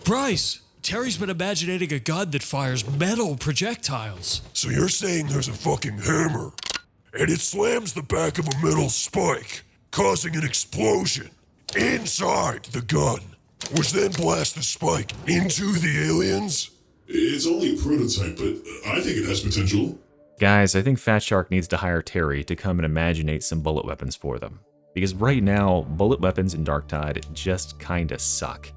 Bryce, Terry's been imagining a gun that fires metal projectiles. So you're saying there's a fucking hammer, and it slams the back of a metal spike, causing an explosion inside the gun, which then blasts the spike into the aliens? It's only a prototype, but I think it has potential. Guys, I think Fat Shark needs to hire Terry to come and imaginate some bullet weapons for them. Because right now, bullet weapons in Darktide just kinda suck.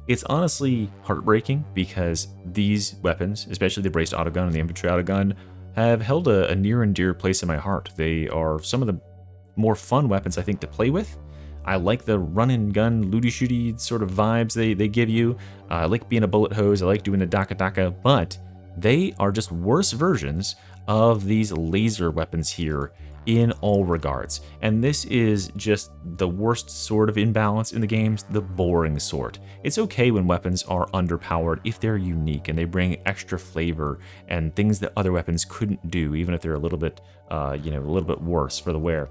It's honestly heartbreaking because these weapons, especially the braced autogun and the infantry autogun, have held a near and dear place in my heart. They are some of the more fun weapons I think to play with. I like the run and gun, looty shooty sort of vibes they give you. I like being a bullet hose, I like doing the daka daka, but they are just worse versions of these laser weapons here in all regards. And this is just the worst sort of imbalance in the games, the boring sort. It's okay when weapons are underpowered if they're unique and they bring extra flavor and things that other weapons couldn't do, even if they're a little bit, a little bit worse for the wear.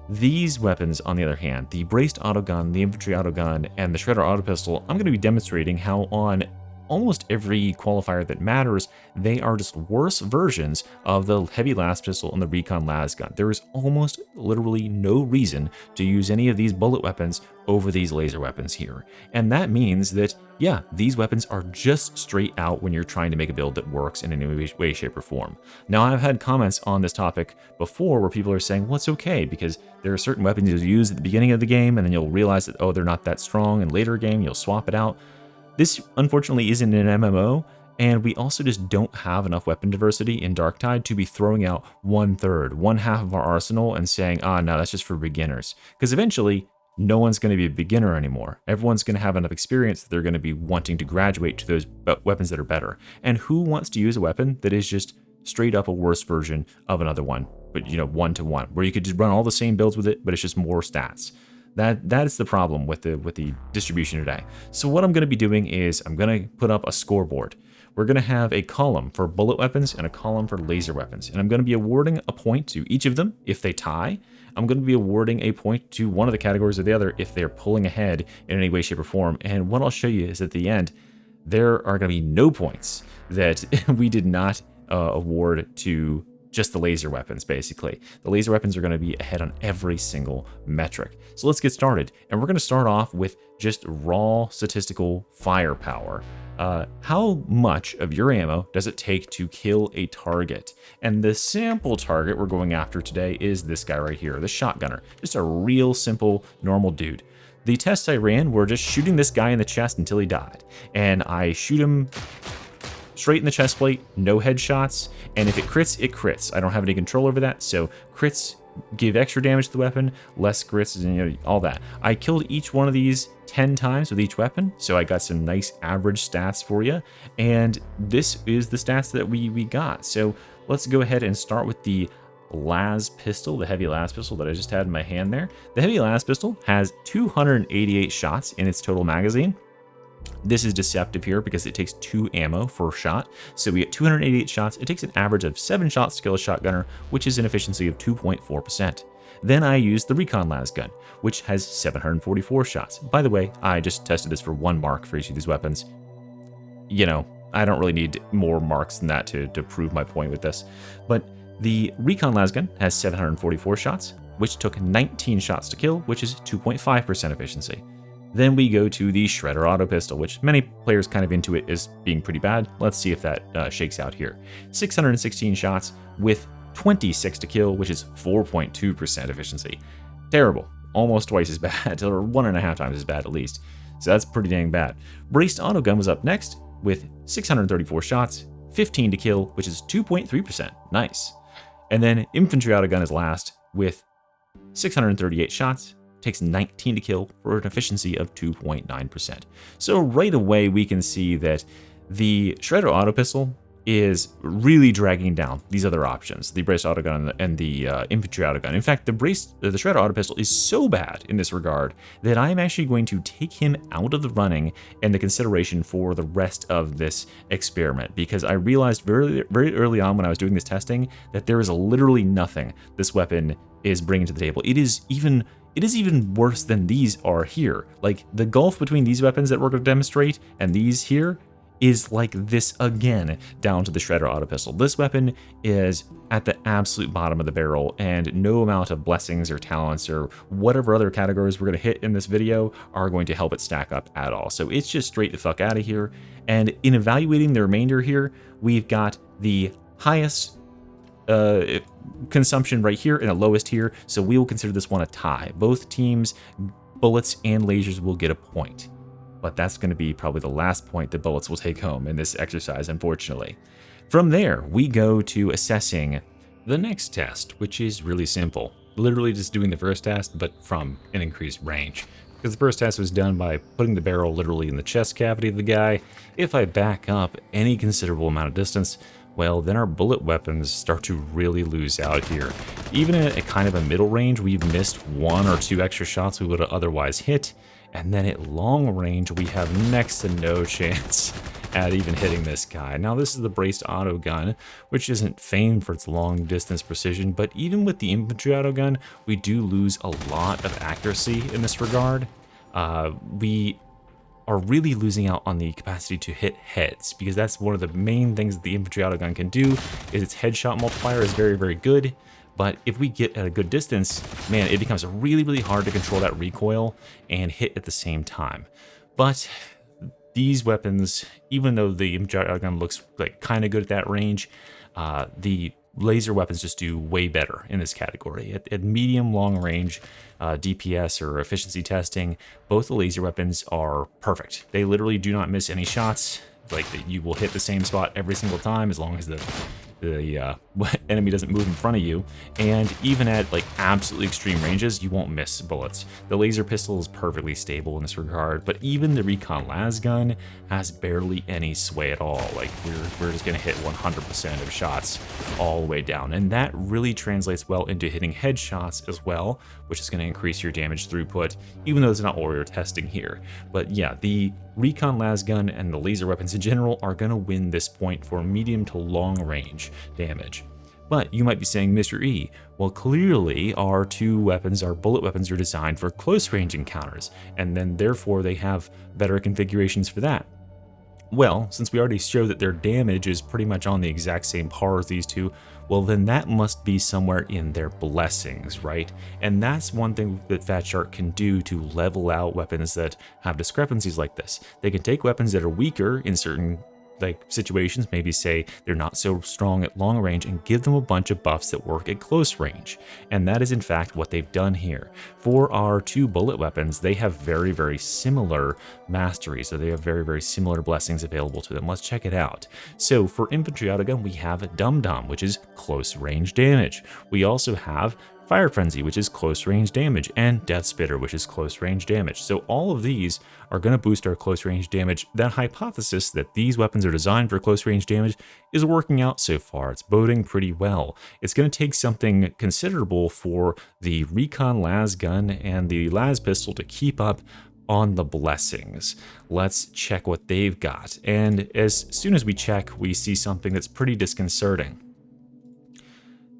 These weapons, on the other hand, the braced autogun, the infantry autogun, and the shredder auto pistol, I'm going to be demonstrating how on almost every qualifier that matters, they are just worse versions of the heavy las pistol and the recon las gun. There is almost literally no reason to use any of these bullet weapons over these laser weapons here. And that means that, yeah, these weapons are just straight out when you're trying to make a build that works in any way, shape, or form. Now, I've had comments on this topic before where people are saying, well, it's okay because there are certain weapons you'll use at the beginning of the game and then you'll realize that, oh, they're not that strong, and later game you'll swap it out. This, unfortunately, isn't an MMO, and we also just don't have enough weapon diversity in Darktide to be throwing out 1/3, one half of our arsenal and saying, no, that's just for beginners. Because eventually, no one's going to be a beginner anymore. Everyone's going to have enough experience that they're going to be wanting to graduate to those weapons that are better. And who wants to use a weapon that is just straight up a worse version of another one, but, 1-to-1, where you could just run all the same builds with it, but it's just more stats? That is the problem with the distribution today. So what I'm going to be doing is I'm going to put up a scoreboard. We're going to have a column for bullet weapons and a column for laser weapons. And I'm going to be awarding a point to each of them if they tie. I'm going to be awarding a point to one of the categories or the other if they're pulling ahead in any way, shape, or form. And what I'll show you is at the end, there are going to be no points that we did not award to just the laser weapons, basically. The laser weapons are going to be ahead on every single metric. So let's get started. And we're going to start off with just raw statistical firepower. How much of your ammo does it take to kill a target? And the sample target we're going after today is this guy right here, the shotgunner. Just a real simple, normal dude. The tests I ran were just shooting this guy in the chest until he died. And I shoot him straight in the chest plate, no headshots, and if it crits, it crits. I don't have any control over that, so crits give extra damage to the weapon, less crits, and all that. I killed each one of these 10 times with each weapon, so I got some nice average stats for you, and this is the stats that we got. So let's go ahead and start with the las pistol, the heavy las pistol that I just had in my hand there. The heavy las pistol has 288 shots in its total magazine. This is deceptive here because it takes 2 ammo per shot. So we get 288 shots. It takes an average of 7 shots to kill a shotgunner, which is an efficiency of 2.4%. Then I used the recon las gun, which has 744 shots. By the way, I just tested this for 1 mark for each of these weapons. I don't really need more marks than that to prove my point with this. But the recon las gun has 744 shots, which took 19 shots to kill, which is 2.5% efficiency. Then we go to the shredder auto pistol, which many players kind of into it as being pretty bad. Let's see if that shakes out here. 616 shots with 26 to kill, which is 4.2% efficiency. Terrible. Almost twice as bad, or 1.5 times as bad at least. So that's pretty dang bad. Braced autogun was up next with 634 shots, 15 to kill, which is 2.3%. Nice. And then infantry autogun is last with 638 shots, takes 19 to kill for an efficiency of 2.9%. So right away we can see that the shredder auto pistol is really dragging down these other options, the braced autogun and the infantry autogun. In fact, the shredder auto pistol is so bad in this regard that I'm actually going to take him out of the running and the consideration for the rest of this experiment, because I realized very, very early on when I was doing this testing that there is literally nothing this weapon is bringing to the table. It is even it is even worse than these are here. Like, the gulf between these weapons that we're going to demonstrate and these here is like this again, down to the Shredder Auto Pistol. This weapon is at the absolute bottom of the barrel, and no amount of blessings or talents or whatever other categories we're going to hit in this video are going to help it stack up at all. So it's just straight the fuck out of here. And in evaluating the remainder here, we've got the highest consumption right here and the lowest here, so we will consider this one a tie. Both teams, bullets and lasers, will get a point. But that's going to be probably the last point that bullets will take home in this exercise, unfortunately. From there, we go to assessing the next test, which is really simple. Literally just doing the first test, but from an increased range. Because the first test was done by putting the barrel literally in the chest cavity of the guy. If I back up any considerable amount of distance, well, then our bullet weapons start to really lose out here. Even at a kind of a middle range, we've missed 1 or 2 extra shots we would have otherwise hit. And then at long range, we have next to no chance at even hitting this guy. Now, this is the braced auto gun, which isn't famed for its long distance precision, but even with the infantry auto gun, we do lose a lot of accuracy in this regard. We are really losing out on the capacity to hit heads, because that's one of the main things that the infantry auto gun can do, is its headshot multiplier is very, very good. But if we get at a good distance, man, it becomes really, really hard to control that recoil and hit at the same time. But these weapons, even though the infantry auto gun looks like kind of good at that range, the laser weapons just do way better in this category. At medium long range DPS or efficiency testing, both the laser weapons are perfect. They literally do not miss any shots. Like, you will hit the same spot every single time as long as the enemy doesn't move in front of you, and even at like absolutely extreme ranges, you won't miss bullets. The laser pistol is perfectly stable in this regard, but even the recon las gun has barely any sway at all. Like, we're just gonna hit 100% of shots all the way down, and that really translates well into hitting headshots as well, which is gonna increase your damage throughput, even though it's not what we're testing here. But yeah, the recon las gun and the laser weapons in general are gonna win this point for medium to long range damage. But you might be saying, Mr. E, well, clearly our 2 weapons, our bullet weapons, are designed for close range encounters, and then therefore they have better configurations for that. Well, since we already showed that their damage is pretty much on the exact same par as these 2, well, then that must be somewhere in their blessings, right? And that's one thing that Fat Shark can do to level out weapons that have discrepancies like this. They can take weapons that are weaker in certain situations, maybe say they're not so strong at long range, and give them a bunch of buffs that work at close range. And that is in fact what they've done here. For our 2 bullet weapons, they have very, very similar mastery, so they have very, very similar blessings available to them. Let's check it out. So for infantry auto gun, we have Dum Dum, which is close range damage. We also have Fire Frenzy, which is close range damage, and Death Spitter, which is close range damage. So all of these are going to boost our close range damage. That hypothesis that these weapons are designed for close range damage is working out so far. It's boding pretty well. It's going to take something considerable for the recon las gun and the las pistol to keep up on the blessings. Let's check what they've got. And as soon as we check, we see something that's pretty disconcerting.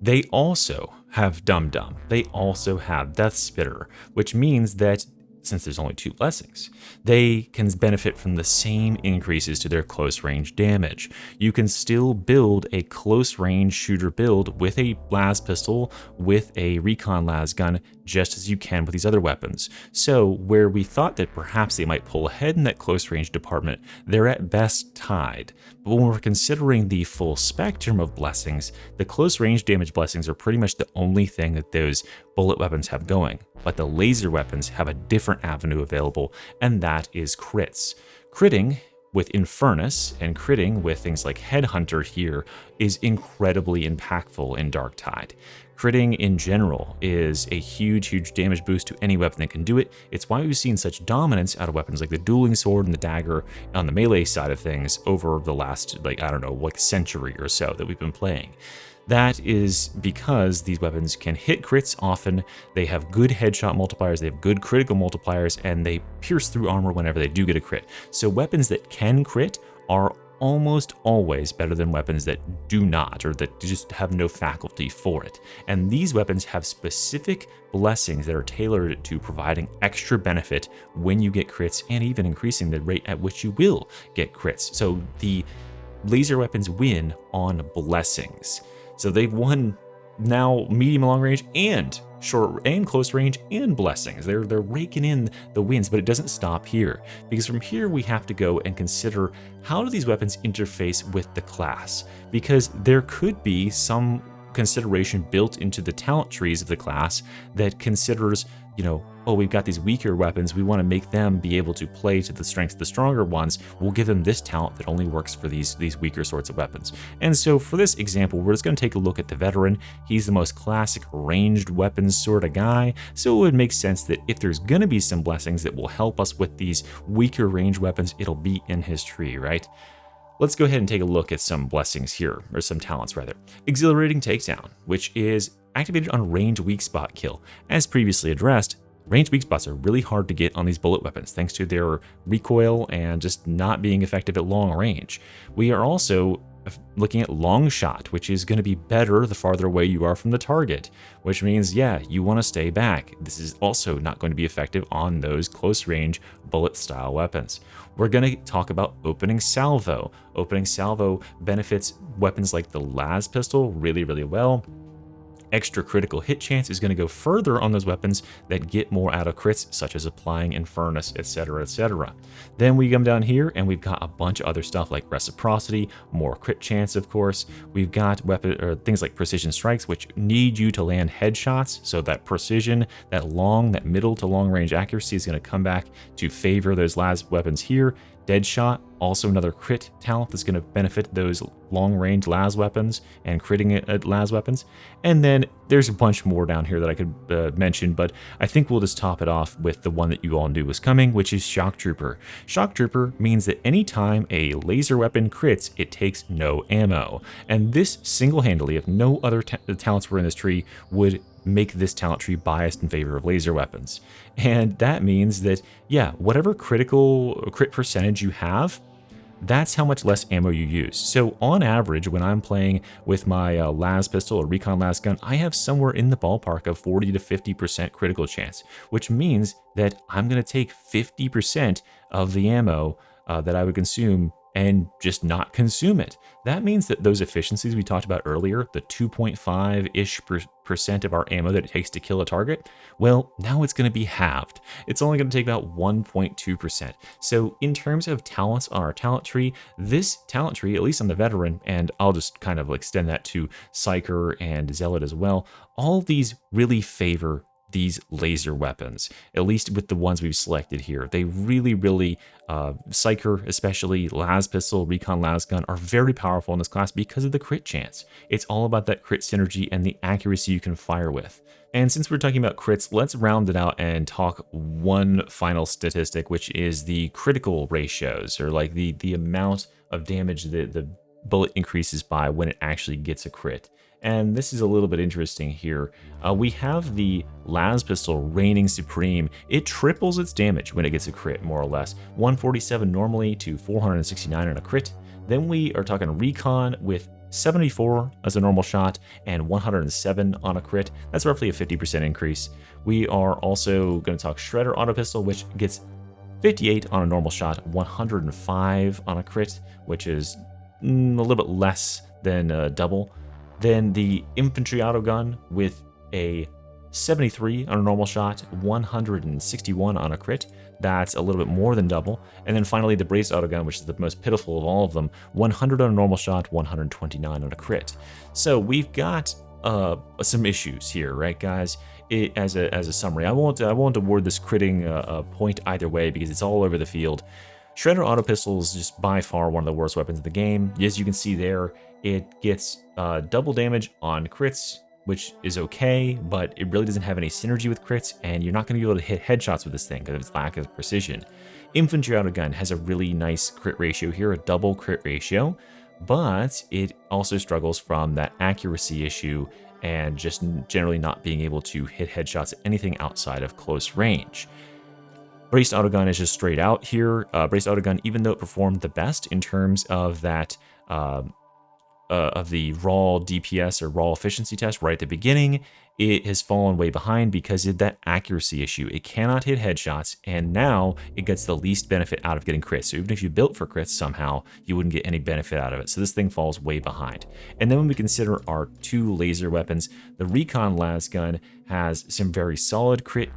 They also have Dum Dum. They also have Death Spitter, which means that since there's only 2 blessings, they can benefit from the same increases to their close range damage. You can still build a close range shooter build with a las pistol, with a recon las gun, just as you can with these other weapons. So where we thought that perhaps they might pull ahead in that close range department, they're at best tied. But when we're considering the full spectrum of blessings, the close range damage blessings are pretty much the only thing that those bullet weapons have going. But the laser weapons have a different avenue available, and that is crits. Critting with Infernus and critting with things like Headhunter here is incredibly impactful in Darktide. Critting in general is a huge, huge damage boost to any weapon that can do it. It's why we've seen such dominance out of weapons like the dueling sword and the dagger on the melee side of things over the last, century or so that we've been playing. That is because these weapons can hit crits often, they have good headshot multipliers, they have good critical multipliers, and they pierce through armor whenever they do get a crit. So weapons that can crit are almost always better than weapons that do not, or that just have no faculty for it. And these weapons have specific blessings that are tailored to providing extra benefit when you get crits, and even increasing the rate at which you will get crits. So the laser weapons win on blessings. So they've won now medium and long range, and short and close range, and blessings. They're raking in the wins, but it doesn't stop here, because from here we have to go and consider, how do these weapons interface with the class? Because there could be some consideration built into the talent trees of the class that considers, oh, we've got these weaker weapons, we want to make them be able to play to the strengths of the stronger ones. We'll give them this talent that only works for these weaker sorts of weapons. And so for this example, we're just going to take a look at the veteran. He's the most classic ranged weapons sort of guy, so it would make sense that if there's going to be some blessings that will help us with these weaker ranged weapons, it'll be in his tree, right? Let's go ahead and take a look at some blessings here, or some talents rather. Exhilarating Takedown, which is activated on range weak spot kill. As previously addressed, range weak spots are really hard to get on these bullet weapons thanks to their recoil and just not being effective at long range. We are also looking at long shot, which is going to be better the farther away you are from the target, which means, yeah, you want to stay back. This is also not going to be effective on those close range bullet style weapons. We're going to talk about Opening Salvo. Opening Salvo benefits weapons like the las pistol really, really well. Extra critical hit chance is going to go further on those weapons that get more out of crits, such as Applying Infernus, etc., etc. Then we come down here and we've got a bunch of other stuff like Reciprocity, more crit chance, of course. We've got things like Precision Strikes, which need you to land headshots, so that precision, that middle to long range accuracy is going to come back to favor those las weapons here. Deadshot, also another crit talent that's going to benefit those long-range las weapons and critting at las weapons. And then there's a bunch more down here that I could mention, but I think we'll just top it off with the one that you all knew was coming, which is Shock Trooper. Shock Trooper means that anytime a laser weapon crits, it takes no ammo. And this single-handedly, if no other talents were in this tree, would make this talent tree biased in favor of laser weapons. And that means that, yeah, whatever crit percentage you have, that's how much less ammo you use. So on average, when I'm playing with my las pistol or recon las gun, I have somewhere in the ballpark of 40 to 50% critical chance, which means that I'm going to take 50% of the ammo that I would consume and just not consume it. That means that those efficiencies we talked about earlier, the 2.5-ish% of our ammo that it takes to kill a target, well, now it's going to be halved. It's only going to take about 1.2%. So in terms of talents on our talent tree, this talent tree, at least on the veteran, and I'll just kind of extend that to Psyker and Zealot as well, all these really favor these laser weapons, at least with the ones we've selected here. They really, Psyker, especially las pistol, recon las gun, are very powerful in this class because of the crit chance. It's all about that crit synergy and the accuracy you can fire with. And since we're talking about crits, let's round it out and talk one final statistic, which is the critical ratios, or like the amount of damage that the bullet increases by when it actually gets a crit. And this is a little bit interesting here. We have the las pistol reigning supreme. It triples its damage when it gets a crit, more or less. 147 normally to 469 on a crit. Then we are talking recon with 74 as a normal shot and 107 on a crit. That's roughly a 50% increase. We are also going to talk Shredder auto pistol, which gets 58 on a normal shot, 105 on a crit, which is a little bit less than double. Then the infantry auto gun with a 73 on a normal shot, 161 on a crit. That's a little bit more than double. And then finally the brace auto gun, which is the most pitiful of all of them, 100 on a normal shot, 129 on a crit. So we've got some issues here, right, guys? As a summary, I won't award this critting point either way because it's all over the field. Shredder auto pistol is just by far one of the worst weapons in the game. As you can see there, it gets double damage on crits, which is okay, but it really doesn't have any synergy with crits, and you're not going to be able to hit headshots with this thing because of its lack of precision. Infantry auto gun has a really nice crit ratio here, a double crit ratio, but it also struggles from that accuracy issue and just generally not being able to hit headshots at anything outside of close range. Braced Autogun is just straight out here. Braced Autogun, even though it performed the best in terms of that of the raw DPS or raw efficiency test right at the beginning, it has fallen way behind because of that accuracy issue. It cannot hit headshots, and now it gets the least benefit out of getting crits. So even if you built for crits somehow, you wouldn't get any benefit out of it. So this thing falls way behind. And then when we consider our 2 laser weapons, the Recon Lasgun has some very solid crit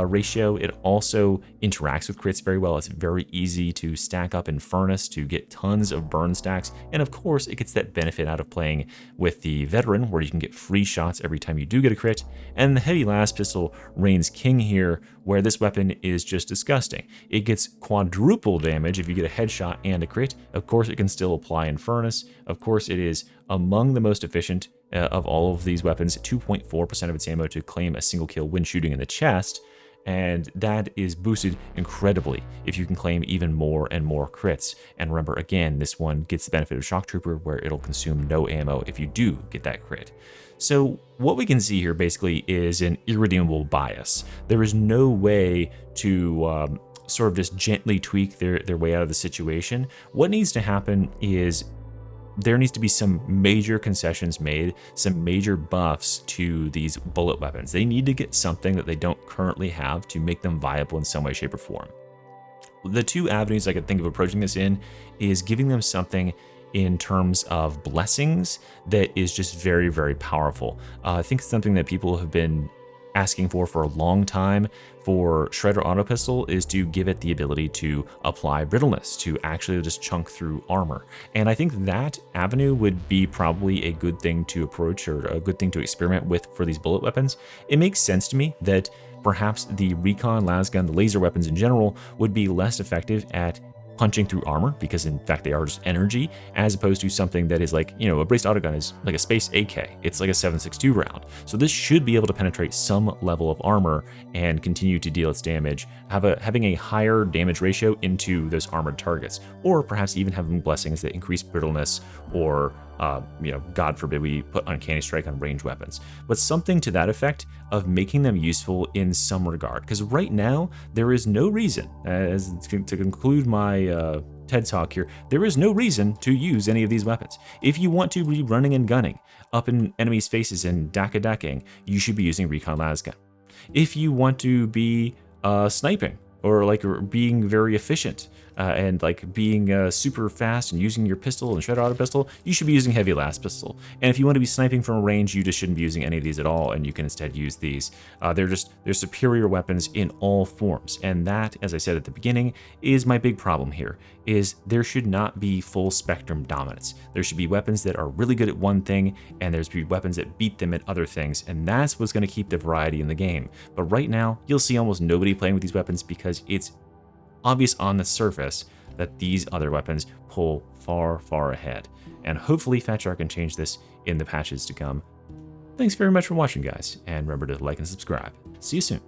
ratio. It also interacts with crits very well. It's very easy to stack up in Furnace to get tons of burn stacks. And of course, it gets that benefit out of playing with the Veteran, where you can get free shots every time you do get a crit. And the Heavy Las Pistol reigns king here, where this weapon is just disgusting. It gets quadruple damage if you get a headshot and a crit. Of course, it can still apply in Furnace. Of course, it is among the most efficient of all of these weapons, 2.4% of its ammo to claim a single kill when shooting in the chest. And that is boosted incredibly if you can claim even more and more crits. And remember, again, this one gets the benefit of Shock Trooper, where it'll consume no ammo if you do get that crit. So what we can see here basically is an irredeemable bias. There is no way to sort of just gently tweak their way out of the situation. What needs to happen is there needs to be some major concessions made, some major buffs to these bullet weapons. They need to get something that they don't currently have to make them viable in some way, shape, or form. The 2 avenues I could think of approaching this in is giving them something in terms of blessings that is just very, very powerful. I think it's something that people have been asking for a long time for Shredder Auto Pistol is to give it the ability to apply brittleness, to actually just chunk through armor. And I think that avenue would be probably a good thing to approach, or a good thing to experiment with for these bullet weapons. It makes sense to me that perhaps the Recon Lasgun, the laser weapons in general, would be less effective at punching through armor, because in fact they are just energy, as opposed to something that is like, a braced autogun is like a space AK. It's like a 7.62 round. So this should be able to penetrate some level of armor and continue to deal its damage, having a higher damage ratio into those armored targets, or perhaps even having blessings that increase brittleness, or God forbid we put Uncanny Strike on range weapons, but something to that effect of making them useful in some regard. Because right now, there is no reason, to conclude my TED Talk here, there is no reason to use any of these weapons. If you want to be running and gunning up in enemies' faces and dakking, you should be using Recon Lasgun. If you want to be sniping, or being very efficient, and being super fast and using your pistol and Shredder Auto Pistol, you should be using Heavy Las Pistol. And if you want to be sniping from a range, you just shouldn't be using any of these at all, and you can instead use these. They're superior weapons in all forms, and that, as I said at the beginning, is my big problem here, is there should not be full spectrum dominance. There should be weapons that are really good at one thing, and there's be weapons that beat them at other things, and that's what's going to keep the variety in the game. But right now, you'll see almost nobody playing with these weapons because it's obvious on the surface that these other weapons pull far, far ahead. And hopefully Fat Shark can change this in the patches to come. Thanks very much for watching, guys, and remember to like and subscribe. See you soon.